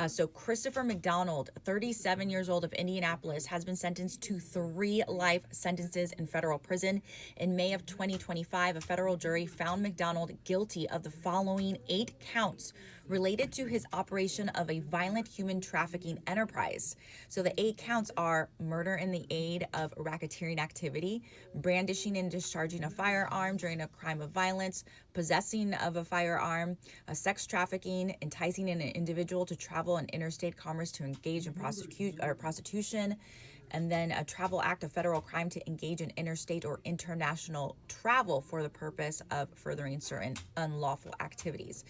So Christopher McDonald, 37 years old of Indianapolis, has been sentenced to 3 life sentences in federal prison. In May of 2025, a federal jury found McDonald guilty of the following 8 counts related to his operation of a violent human trafficking enterprise. So the 8 counts are murder in the aid of racketeering activity, brandishing and discharging a firearm during a crime of violence, possessing of a firearm, sex trafficking, enticing an individual to travel in interstate commerce to engage in prostitution, and then a travel act, a federal crime to engage in interstate or international travel for the purpose of furthering certain unlawful activities.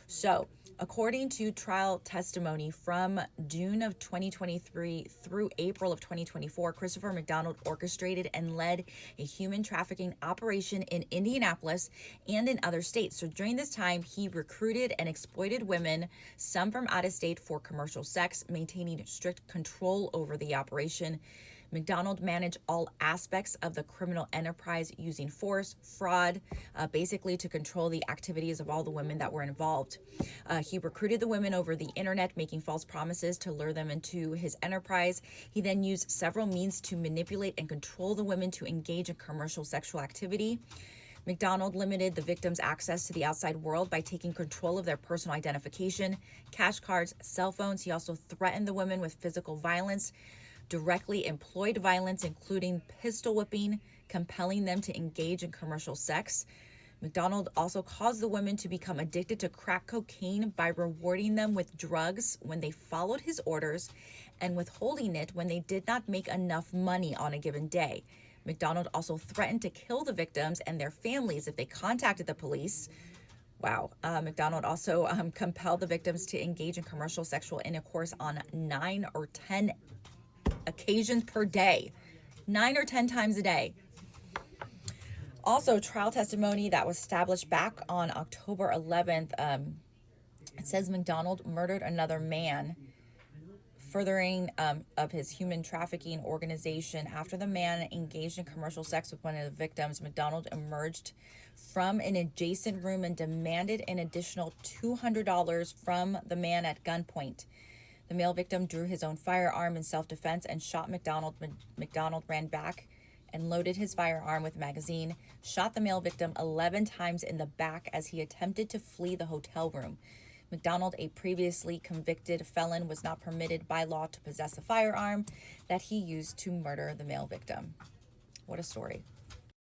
So, according to trial testimony from June of 2023 through April of 2024, Christopher McDonald orchestrated and led a human trafficking operation in Indianapolis and in other states. So during this time, he recruited and exploited women, some from out of state, for commercial sex, maintaining strict control over the operation. McDonald managed all aspects of the criminal enterprise using force, fraud, basically to control the activities of all the women that were involved. He recruited the women over the internet, making false promises to lure them into his enterprise. He then used several means to manipulate and control the women to engage in commercial sexual activity. McDonald limited the victims' access to the outside world by taking control of their personal identification, cash cards, cell phones. He also threatened the women with physical violence, directly employed violence, including pistol whipping, compelling them to engage in commercial sex. McDonald also caused the women to become addicted to crack cocaine by rewarding them with drugs when they followed his orders and withholding it when they did not make enough money on a given day. McDonald also threatened to kill the victims and their families if they contacted the police. Wow. McDonald also compelled the victims to engage in commercial sexual intercourse on 9 or 10 occasions per day, 9 or 10 times a day. Also, trial testimony that was established back on October 11th, it says McDonald murdered another man, furthering of his human trafficking organization. After the man engaged in commercial sex with one of the victims, McDonald emerged from an adjacent room and demanded an additional $200 from the man at gunpoint. The male victim drew his own firearm in self-defense and shot McDonald. McDonald ran back and loaded his firearm with a magazine, shot the male victim 11 times in the back as he attempted to flee the hotel room. McDonald, a previously convicted felon, was not permitted by law to possess a firearm that he used to murder the male victim. What a story.